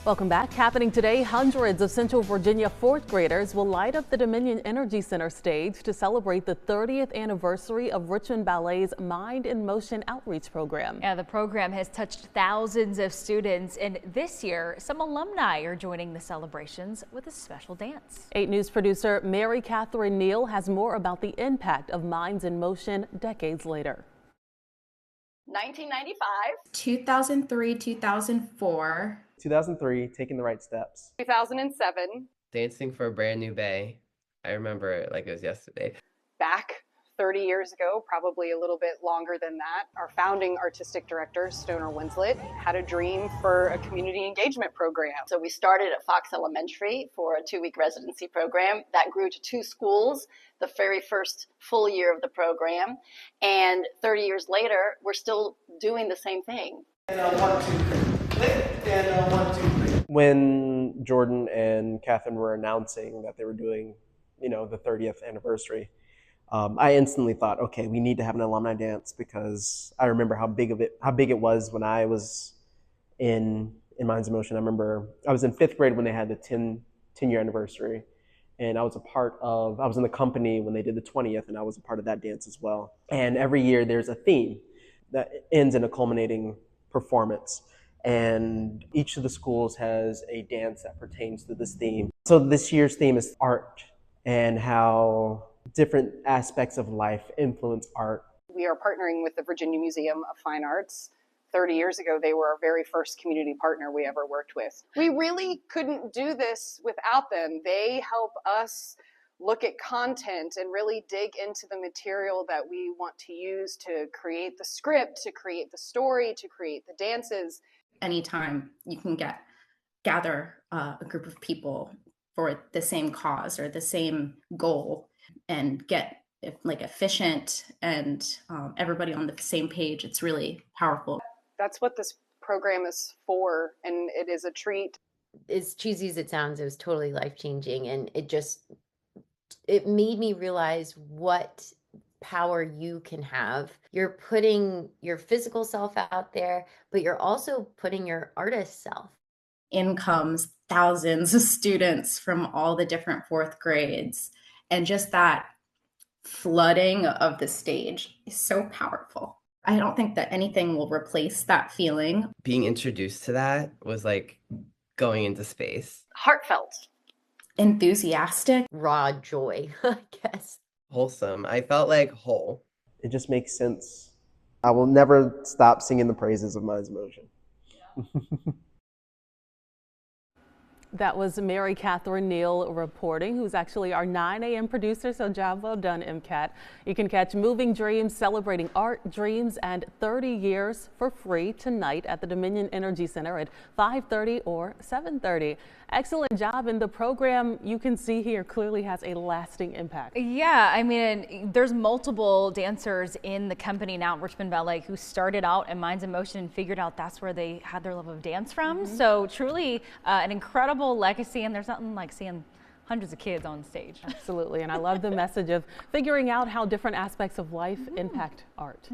Welcome back. Happening today, hundreds of Central Virginia fourth graders will light up the Dominion Energy Center stage to celebrate the 30th anniversary of Richmond Ballet's Mind in Motion outreach program. Yeah, the program has touched thousands of students, and this year some alumni are joining the celebrations with a special dance. 8 News producer Mary Catherine Neal has more about the impact of Minds in Motion decades later. 1995, 2003, 2004, 2003, Taking the Right Steps, 2007, Dancing for a Brand New Bay. I remember it like it was yesterday. back 30 years ago, probably a little bit longer than that, our founding artistic director, Stoner Winslet, had a dream for a community engagement program. So we started at Fox Elementary for a 2-week residency program that grew to 2 schools the very first full year of the program. And 30 years later, we're still doing the same thing. And 1, 2, 3. And 1, 2, 3. When Jordan and Catherine were announcing that they were doing, the 30th anniversary, I instantly thought, okay, we need to have an alumni dance, because I remember how big it was when I was in Minds in Motion. I remember I was in 5th grade when they had the 10-year anniversary, and I was in the company when they did the 20th, and I was a part of that dance as well. And every year there's a theme that ends in a culminating performance, and each of the schools has a dance that pertains to this theme. So this year's theme is art, and how different aspects of life influence art. We are partnering with the Virginia Museum of Fine Arts. 30 years ago, they were our very first community partner we ever worked with. We really couldn't do this without them. They help us look at content and really dig into the material that we want to use to create the script, to create the story, to create the dances. anytime you can gather a group of people for the same cause or the same goal and get efficient and everybody on the same page, it's really powerful. That's what this program is for, and it is a treat. As cheesy as it sounds, it was totally life-changing, and it made me realize what power you can have. You're putting your physical self out there, but you're also putting your artist self. In comes thousands of students from all the different 4th grades, and just that flooding of the stage is so powerful. I don't think that anything will replace that feeling. Being introduced to that was like going into space. Heartfelt. Enthusiastic. Raw joy, I guess. Wholesome. I felt like whole. It just makes sense. I will never stop singing the praises of Minds in Motion. That was Mary Catherine Neal reporting, who's actually our 9 a.m. producer, so job well done, MCAT. You can catch Moving Dreams, celebrating art, dreams, and 30 years for free tonight at the Dominion Energy Center at 5:30 or 7:30. Excellent job, and the program you can see here clearly has a lasting impact. Yeah, I mean, there's multiple dancers in the company now, Richmond Ballet, who started out in Minds in Motion and figured out that's where they had their love of dance from. So truly an incredible legacy, and there's nothing like seeing hundreds of kids on stage. Absolutely, and I love the message of figuring out how different aspects of life impact art.